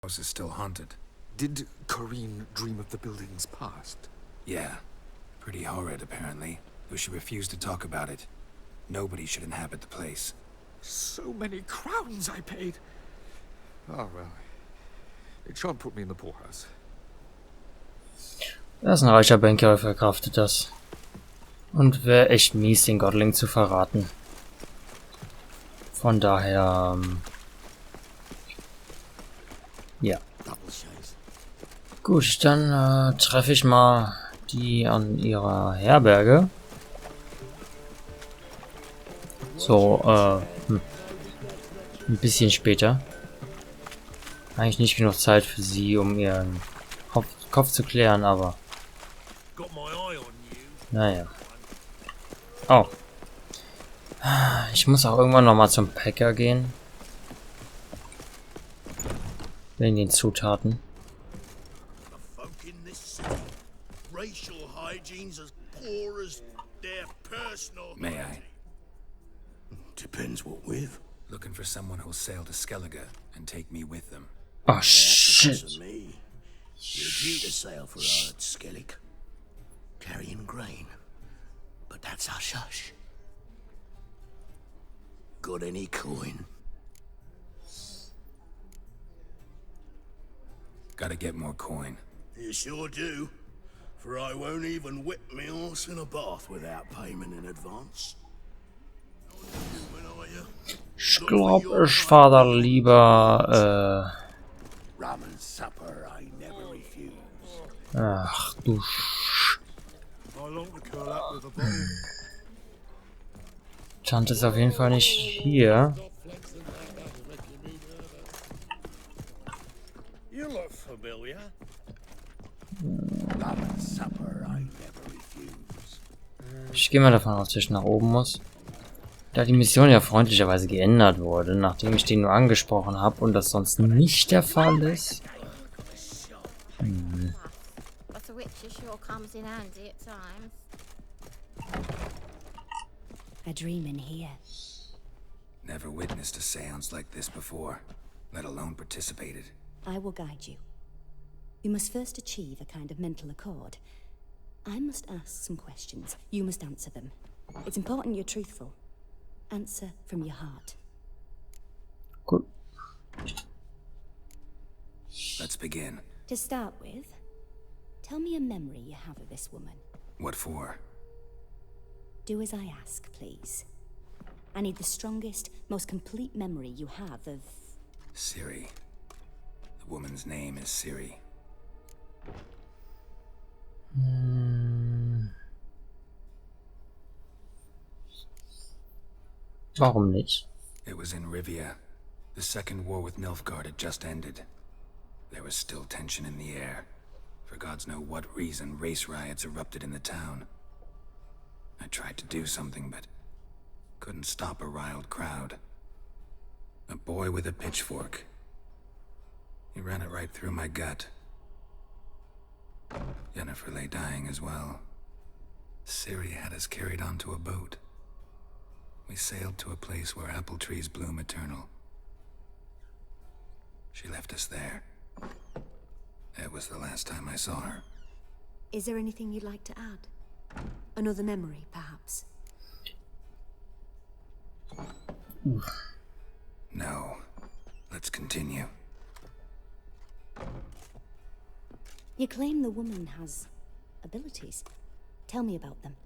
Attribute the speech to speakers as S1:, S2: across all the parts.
S1: house is still haunted.
S2: Did Corrine dream of the building's past?
S1: Yeah. Pretty horrid, apparently. Though she refused to talk about it. Nobody should inhabit the place.
S2: So many crowns I paid. Oh well. It shan't put me in the poorhouse.
S3: Er ist ein reicher Banker, er verkraftet das. Und wäre echt mies, den Godling zu verraten. Von daher, ja. Gut, dann treffe ich mal die an ihrer Herberge. So, ein bisschen später. Eigentlich nicht genug Zeit für sie, um ihren Kopf zu klären, aber... Naja. Oh. Ich muss auch irgendwann nochmal zum Bäcker gehen. Wegen den Zutaten.
S1: May I?
S4: Depends what with.
S1: Looking for someone who'll sail to Skellige and take me with them.
S3: Oh shit.
S4: Me. You're due to sail for our Skellig, carrying grain. But that's hush hush. Got any coin?
S1: Gotta get more coin.
S4: You sure do. For I won't even whip me horse in a bath without payment in advance.
S3: Ich glaube, ich fahre da lieber,
S4: Rum and supper I never refuse.
S3: Ach du Tante ist auf jeden Fall nicht hier.
S4: You look familiar. Rum and supper I never refuse.
S3: Ich gehe mal davon aus, dass ich nach oben muss. Da die Mission ja freundlicherweise geändert wurde, nachdem ich den nur angesprochen habe und das sonst nicht der Fall ist.
S5: A dream in here.
S1: Never witnessed a seance like this before, let alone participated.
S5: I will guide you. You must first achieve a kind of mental accord. I must ask some questions. You must answer them. It's important you're truthful. Answer from your heart.
S3: Gut.
S1: Let's begin.
S5: To start with, tell me a memory you have of this woman.
S1: What for?
S5: Do as I ask, please. I need the strongest, most complete memory you have of...
S1: Ciri. The woman's name is Ciri.
S3: Warum nicht?
S1: It was in Rivia. The second war with Nilfgaard had just ended. There was still tension in the air. For gods know what reason, race riots erupted in the town. I tried to do something, but couldn't stop a riled crowd. A boy with a pitchfork. He ran it right through my gut. Yennefer lay dying as well. Ciri had us carried onto a boat. We sailed to a place where apple trees bloom eternal. She left us there. That was the last time I saw her.
S5: Is there anything you'd like to add? Another memory, perhaps?
S1: No. Let's continue.
S5: You claim the woman has abilities. Tell me about them.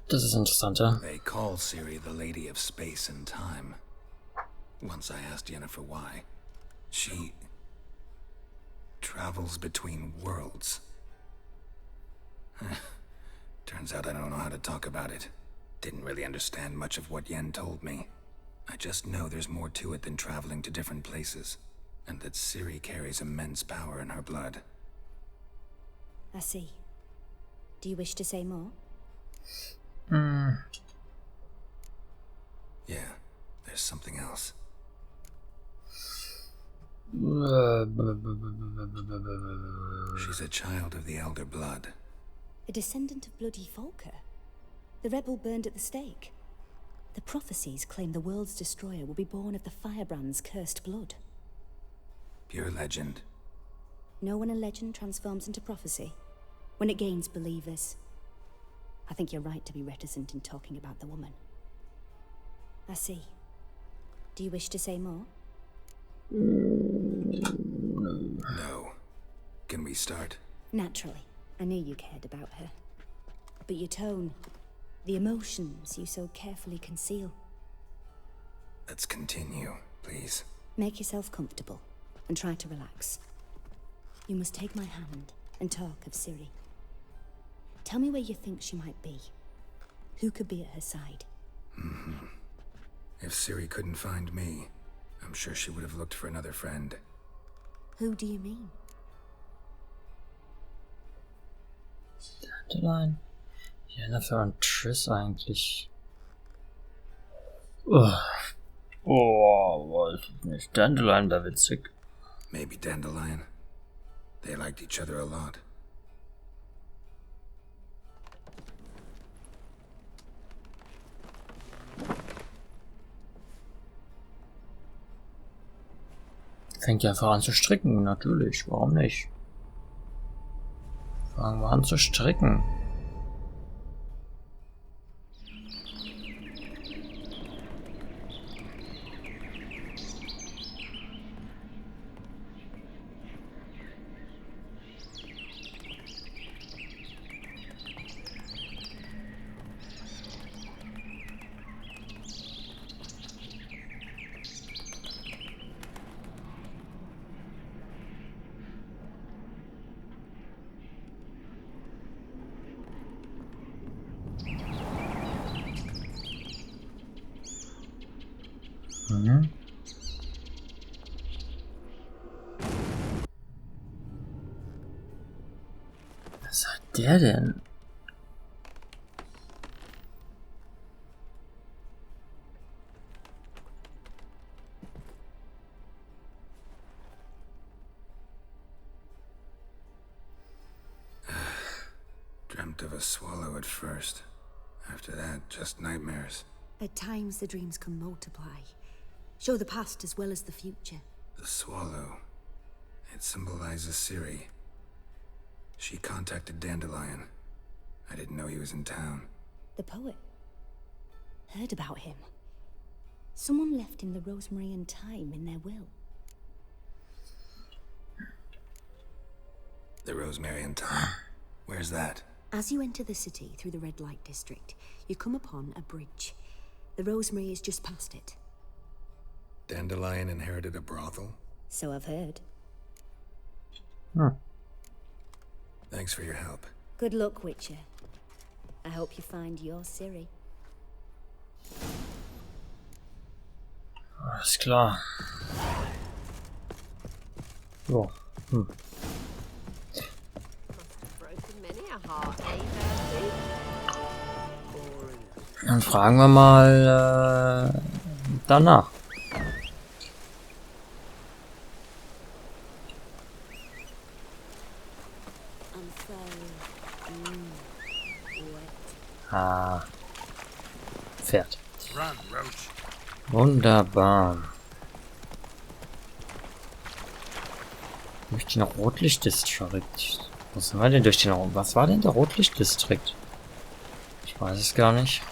S3: Das ist interessanter.
S1: They call Ciri the Lady of Space and Time. Once I asked Yennefer why. She travels between worlds. Turns out I don't know how to talk about it. Didn't really understand much of what Yen told me. I just know there's more to it than traveling to different places, and that Ciri carries immense power in her blood.
S5: I see. Do you wish to say more?
S1: Yeah, there's something else. She's a child of the Elder Blood.
S5: A descendant of bloody Volker. The rebel burned at the stake. The prophecies claim the world's destroyer will be born of the firebrand's cursed blood.
S1: Pure legend.
S5: Know when a legend transforms into prophecy? When it gains believers. I think you're right to be reticent in talking about the woman. I see. Do you wish to say more?
S1: No. Can we start?
S5: Naturally. I knew you cared about her. But your tone, the emotions you so carefully conceal.
S1: Let's continue, please.
S5: Make yourself comfortable and try to relax. You must take my hand and talk of Ciri. Tell me where you think she might be. Who could be at her side?
S1: If Ciri couldn't find me, I'm sure she would have looked for another friend.
S5: Who do you mean?
S3: Dandelion? Ja, dafür ein Triss eigentlich. Weiß ich nicht. Dandelion wäre witzig.
S1: Maybe Dandelion. They liked each other a lot.
S3: Fängt ja einfach an zu stricken, natürlich. Warum nicht? Fangen wir an zu stricken. Was hat der denn?
S1: Dreamt of a swallow at first. After that, just nightmares.
S5: At times the dreams can multiply. Show the past as well as the future.
S1: The swallow. It symbolizes Ciri. She contacted Dandelion. I didn't know he was in town.
S5: The poet. Heard about him. Someone left him the rosemary and thyme in their will.
S1: The rosemary and thyme. Where's that?
S5: As you enter the city through the red light district, you come upon a bridge. The rosemary is just past it.
S1: Dandelion inherited a brothel?
S5: So I've heard.
S1: Thanks for your help.
S5: Good luck, Witcher. I hope you find your Ciri.
S3: Alles klar. So. Dann fragen wir mal danach. Ah. Pferd. Wunderbar. Durch den Rotlichtdistrikt. Was war denn durch den Was war denn der Rotlichtdistrikt? Ich weiß es gar nicht.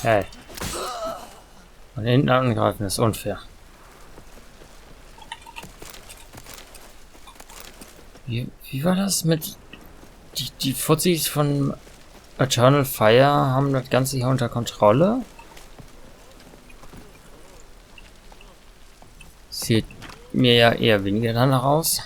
S3: Hey. Von hinten angreifen ist unfair. Wie war das mit... Die Fuzis von Eternal Fire haben das Ganze hier unter Kontrolle? Sieht mir ja eher weniger danach aus.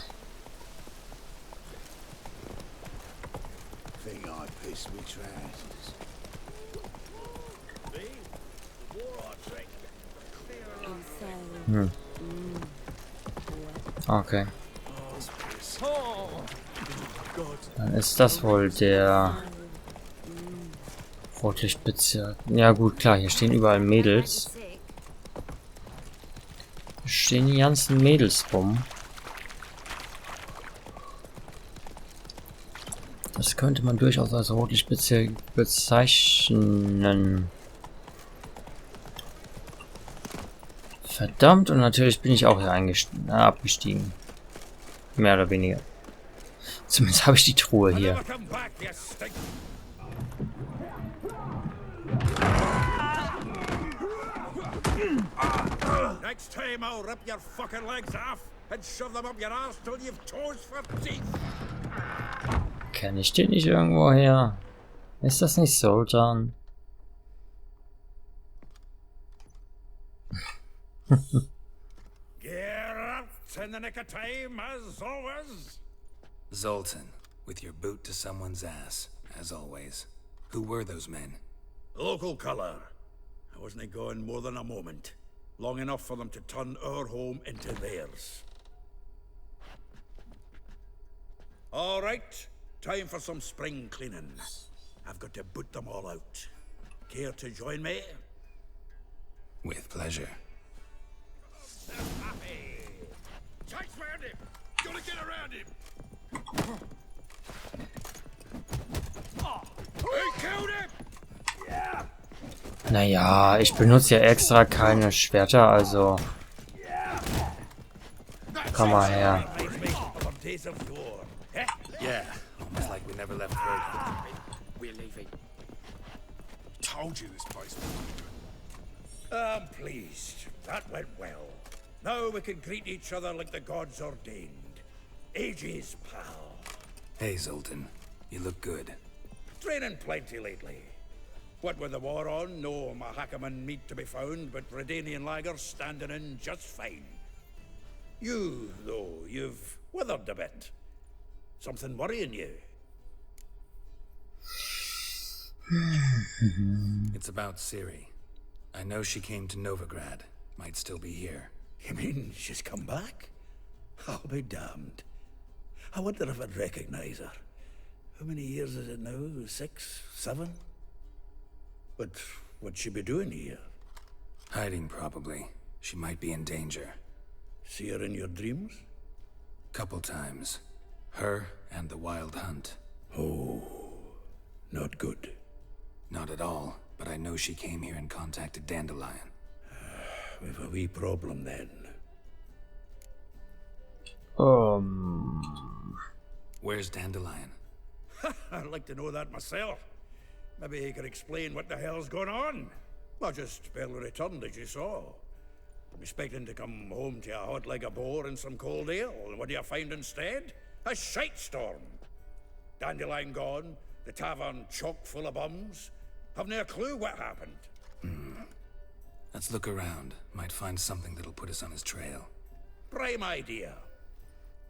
S3: Okay. Dann ist das wohl der Rotlichtbezirk. Ja gut, klar, hier stehen überall Mädels. Hier stehen die ganzen Mädels rum. Das könnte man durchaus als Rotlichtbezirk bezeichnen. Verdammt, und natürlich bin ich auch hier abgestiegen. Mehr oder weniger. Zumindest habe ich die Truhe hier.
S6: Next time I'll rip your fucking legs off and shove them up your ass till you've toes for teeth.
S3: Kenne ich den nicht irgendwo her? Ist das nicht Sultan?
S6: Get in the nick of time, as always.
S1: Zoltan, with your boot to someone's ass, as always. Who were those men?
S6: Local colour. I wasn't gone more than a moment. Long enough for them to turn our home into theirs. All right, time for some spring cleaning. I've got to boot them all out. Care to join me?
S1: With pleasure.
S6: Chase round him! Gotta get around him! He killed him!
S3: Naja, ich benutze ja extra keine Schwerter, also... Komm mal her.
S1: Yeah, almost like we never left Bergen.
S6: We're leaving.
S2: Told you this place was
S6: I'm pleased. That went well. Now we can greet each other like the gods ordained. Ages, pal.
S1: Hey, Zoltan. You look good.
S6: Training plenty lately. What with the war on, no Mahakaman meat to be found, but Redanian lagers standing in just fine. You, though, you've withered a bit. Something worrying you?
S1: It's about Ciri. I know she came to Novigrad. Might still be here.
S6: You mean she's come back? I'll be damned. I wonder if I'd recognize her. How many years is it now? 6, 7? But what'd she be doing here?
S1: Hiding, probably. She might be in danger.
S6: See her in your dreams?
S1: Couple times. Her and the Wild Hunt.
S6: Oh, not good.
S1: Not at all, but I know she came here and contacted Dandelion.
S6: We've a wee problem then.
S1: Where's Dandelion?
S6: I'd like to know that myself. Maybe he could explain what the hell's going on. Well, just barely returned, as you saw. I'm expecting to come home to a hot leg of boar and some cold ale, and what do you find instead? A shite storm. Dandelion gone, the tavern chock full of bums. Haven't a clue what happened.
S1: Let's look around. Might find something that'll put us on his trail.
S6: Prime idea.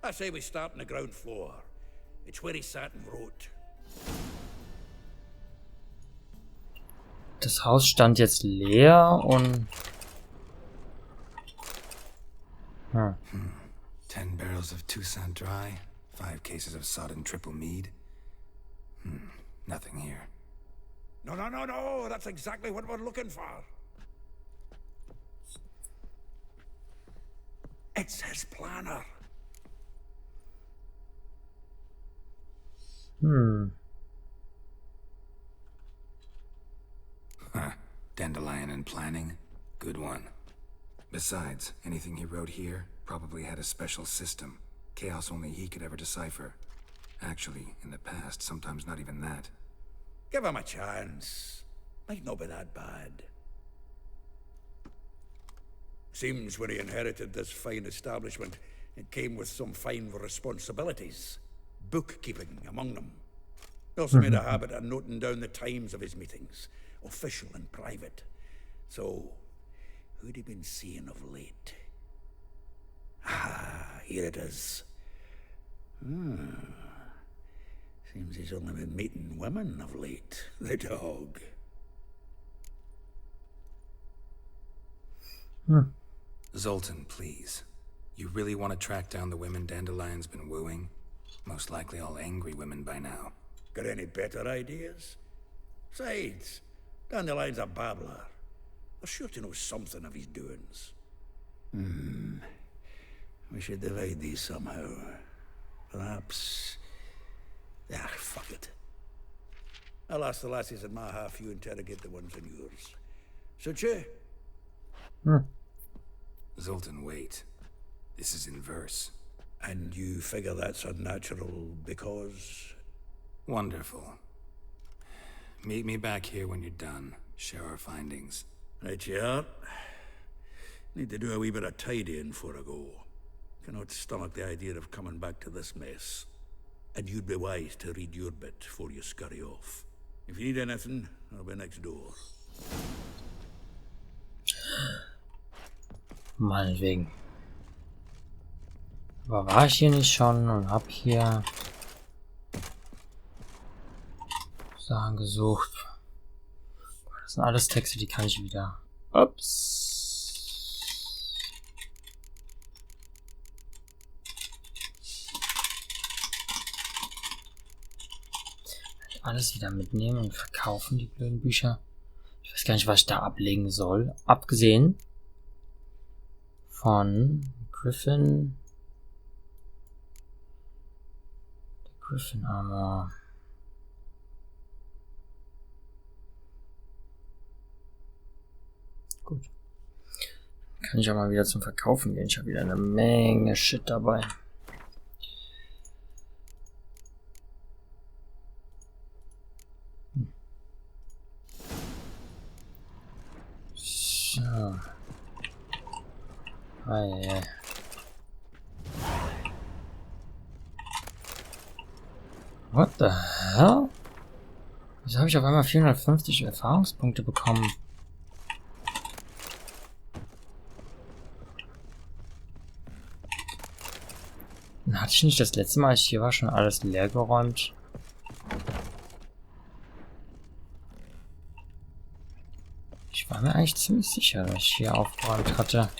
S6: I say we start on the ground floor. It's where he sat and wrote.
S3: Das Haus stand jetzt leer und...
S1: 10 barrels of Toussaint Dry, 5 cases of sodden triple mead. Nothing here.
S6: No, that's exactly what we're looking for. It's his planner.
S1: Dandelion and planning? Good one. Besides, anything he wrote here probably had a special system. Chaos only he could ever decipher. Actually, in the past, sometimes not even that.
S6: Give him a chance. Might not be that bad. Seems when he inherited this fine establishment, it came with some fine responsibilities. Bookkeeping among them. He also made a habit of noting down the times of his meetings, official and private. So, who'd he been seeing of late? Ah, here it is. Seems he's only been meeting women of late, the dog.
S1: Zoltan, please. You really want to track down the women Dandelion's been wooing? Most likely all angry women by now.
S6: Got any better ideas? Besides, Dandelion's a babbler. They're sure to know something of his doings. We should divide these somehow. Perhaps... Ah, fuck it. I'll ask the lassies in my half, you interrogate the ones in yours. Should you?
S1: Zoltan, wait. This is in verse.
S6: And you figure that's unnatural because...
S1: Wonderful. Meet me back here when you're done. Share our findings.
S6: Right you are. Need to do a wee bit of tidying before I go. Cannot stomach the idea of coming back to this mess. And you'd be wise to read your bit before you scurry off. If you need anything, I'll be next door.
S3: Meinetwegen. Aber war ich hier nicht schon und hab hier Sachen gesucht? Das sind alles Texte, die kann ich wieder. Ups. Alles wieder mitnehmen und verkaufen, die blöden Bücher. Ich weiß gar nicht, was ich da ablegen soll. Abgesehen von Griffin. Der Griffin Armor. Gut. Kann ich auch mal wieder zum Verkaufen gehen. Ich habe wieder eine Menge Shit dabei. So. Ei. What the hell? Wieso habe ich auf einmal 450 Erfahrungspunkte bekommen? Hatte ich nicht das letzte Mal, als ich hier war, schon alles leer geräumt? Ich war mir eigentlich ziemlich sicher, dass ich hier aufgeräumt hatte.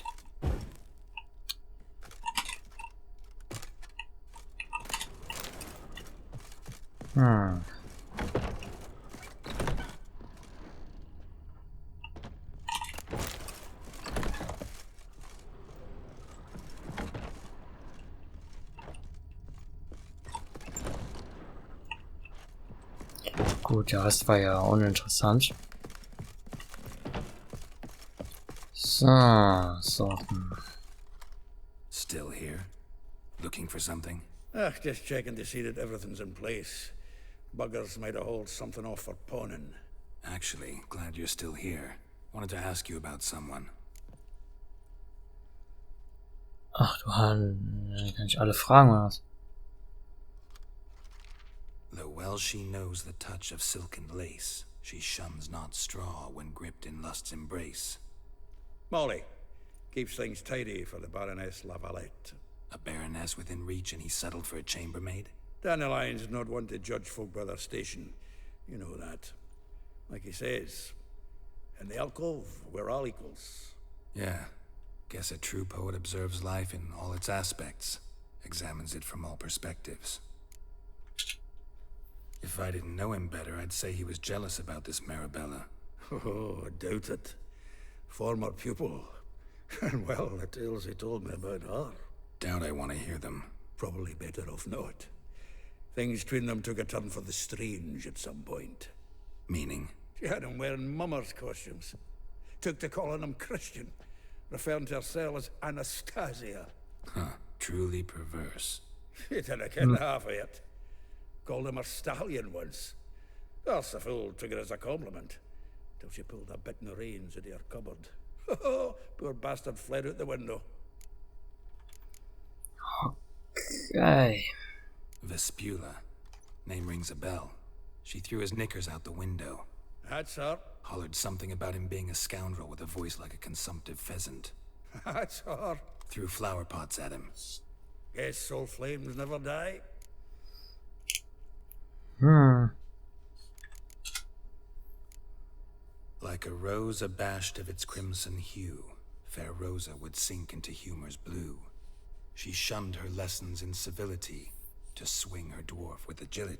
S3: Gut, der Rest war ja uninteressant. So.
S1: Still here? Looking for something?
S6: Just checking to see that everything's in place. Buggers might have hauled something off for pawning.
S1: Actually, glad you're still here. Wanted to ask you about someone.
S3: Ach du Hahn, kann ich alle fragen oder was?
S1: Though well she knows the touch of silken lace, she shuns not straw when gripped in lust's embrace.
S6: Molly keeps things tidy for the Baroness Lavalette.
S1: A baroness within reach and he settled for a chambermaid?
S6: Dandelion's not one to judge folk by their station. You know that. Like he says, in the alcove, we're all equals.
S1: Yeah. Guess a true poet observes life in all its aspects, examines it from all perspectives. If I didn't know him better, I'd say he was jealous about this Marabella.
S6: Oh, I doubt it. Former pupil. And well, the tales he told me about her.
S1: Doubt I want to hear them.
S6: Probably better off not. Things between them took a turn for the strange at some point.
S1: Meaning?
S6: She had him wearing mummers' costumes. Took to calling him Christian, referring to herself as Anastasia.
S1: Huh. Truly perverse.
S6: He didn't get half of it. Called him a stallion once. That's the fool took it as a compliment. Till she pulled a bit in the reins into her cupboard. Poor bastard fled out the window.
S3: Okay.
S1: Vespula. Name rings a bell. She threw his knickers out the window.
S6: That's her.
S1: Hollered something about him being a scoundrel with a voice like a consumptive pheasant.
S6: That's her.
S1: Threw flower pots at him.
S6: Guess soul flames never die.
S1: Like a rose abashed of its crimson hue, fair Rosa would sink into humor's blue. She shunned her lessons in civility to swing her dwarf with agility.